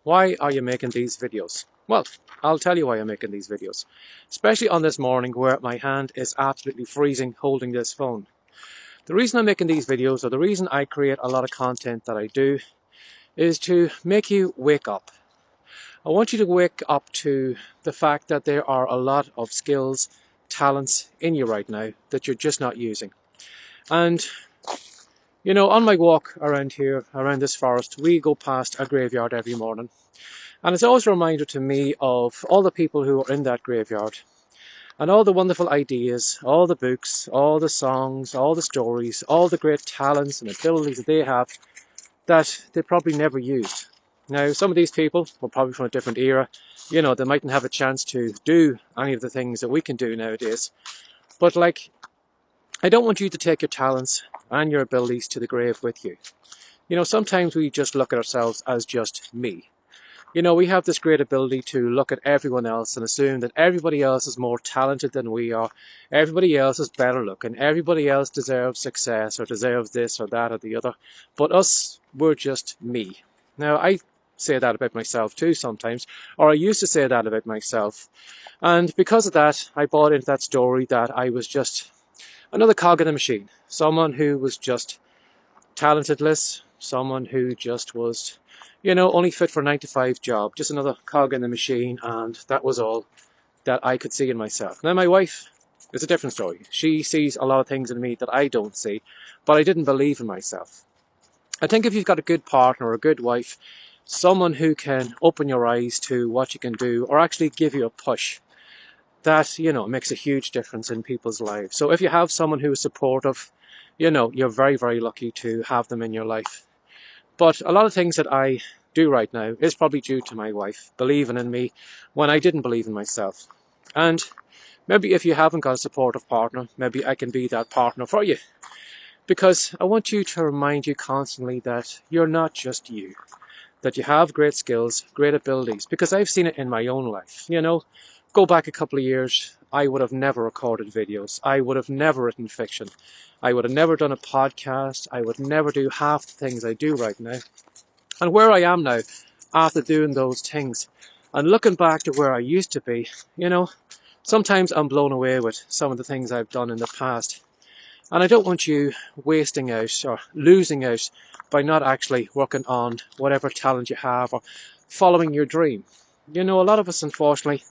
Why are you making these videos? Well, I'll tell you why I'm making these videos. Especially on this morning where my hand is absolutely freezing holding this phone. The reason I'm making these videos, or the reason I create a lot of content that I do, is to make you wake up. I want you to wake up to the fact that there are a lot of skills, talents in you right now that you're just not using. And you know, on my walk around here, around this forest, we go past a graveyard every morning. And it's always a reminder to me of all the people who are in that graveyard. And all the wonderful ideas, all the books, all the songs, all the stories, all the great talents and abilities that they have that they probably never used. Now, some of these people were probably from a different era. You know, they mightn't have a chance to do any of the things that we can do nowadays. But like, I don't want you to take your talents and your abilities to the grave with you. You know, sometimes we just look at ourselves as just me. You know, we have this great ability to look at everyone else and assume that everybody else is more talented than we are. Everybody else is better looking. Everybody else deserves success or deserves this or that or the other. But us, we're just me. Now, I say that about myself too sometimes, or I used to say that about myself. And because of that, I bought into that story that I was just another cog in the machine. Someone who was just talentless. Someone who just was, you know, only fit for a 9-to-5 job. Just another cog in the machine, and that was all that I could see in myself. Now my wife is a different story. She sees a lot of things in me that I don't see, but I didn't believe in myself. I think if you've got a good partner or a good wife, someone who can open your eyes to what you can do or actually give you a push, that, you know, makes a huge difference in people's lives. So if you have someone who is supportive, you know, you're very, very lucky to have them in your life. But a lot of things that I do right now is probably due to my wife believing in me when I didn't believe in myself. And maybe if you haven't got a supportive partner, maybe I can be that partner for you. Because I want you to remind you constantly that you're not just you. That you have great skills, great abilities. Because I've seen it in my own life, you know. Go back a couple of years, I would have never recorded videos. I would have never written fiction. I would have never done a podcast. I would never do half the things I do right now. And where I am now, after doing those things, and looking back to where I used to be, you know, sometimes I'm blown away with some of the things I've done in the past. And I don't want you wasting out or losing out by not actually working on whatever talent you have or following your dream. You know, a lot of us, unfortunately,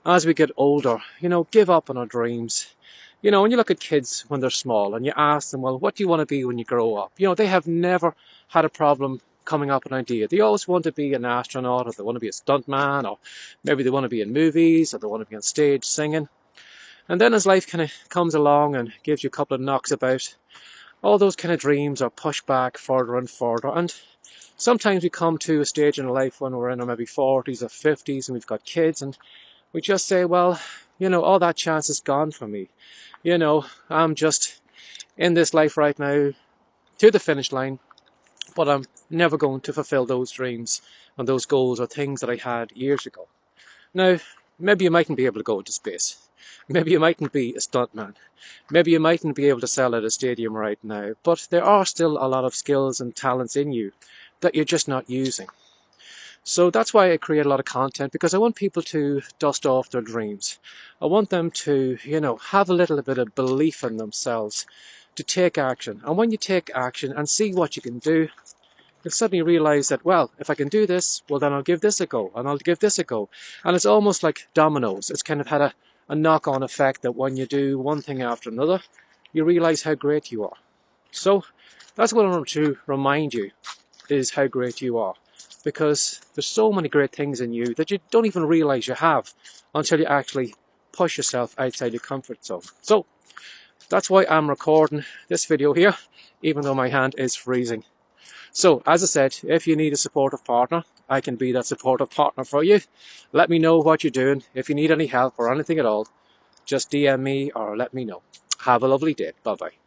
as we get older, you know, give up on our dreams. You know, when you look at kids when they're small and you ask them, well, what do you want to be when you grow up? You know, they have never had a problem coming up with an idea. They always want to be an astronaut, or they want to be a stuntman, or maybe they want to be in movies, or they want to be on stage singing. And then as life kind of comes along and gives you a couple of knocks about, all those kind of dreams are pushed back further and further. And sometimes we come to a stage in life when we're in our maybe 40s or 50s and we've got kids, and we just say, well, you know, all that chance is gone for me. You know, I'm just in this life right now to the finish line, but I'm never going to fulfill those dreams and those goals or things that I had years ago. Now, maybe you mightn't be able to go into space. Maybe you mightn't be a stuntman. Maybe you mightn't be able to sell at a stadium right now, but there are still a lot of skills and talents in you that you're just not using. So that's why I create a lot of content, because I want people to dust off their dreams. I want them to, you know, have a little bit of belief in themselves, to take action. And when you take action and see what you can do, you'll suddenly realize that, well, if I can do this, well, then I'll give this a go, and I'll give this a go. And it's almost like dominoes. It's kind of had a knock-on effect that when you do one thing after another, you realize how great you are. So that's what I want to remind you, is how great you are. Because there's so many great things in you that you don't even realize you have until you actually push yourself outside your comfort zone. So that's why I'm recording this video here, even though my hand is freezing. So as I said, if you need a supportive partner, I can be that supportive partner for you. Let me know what you're doing. If you need any help or anything at all, just DM me or let me know. Have a lovely day. Bye bye.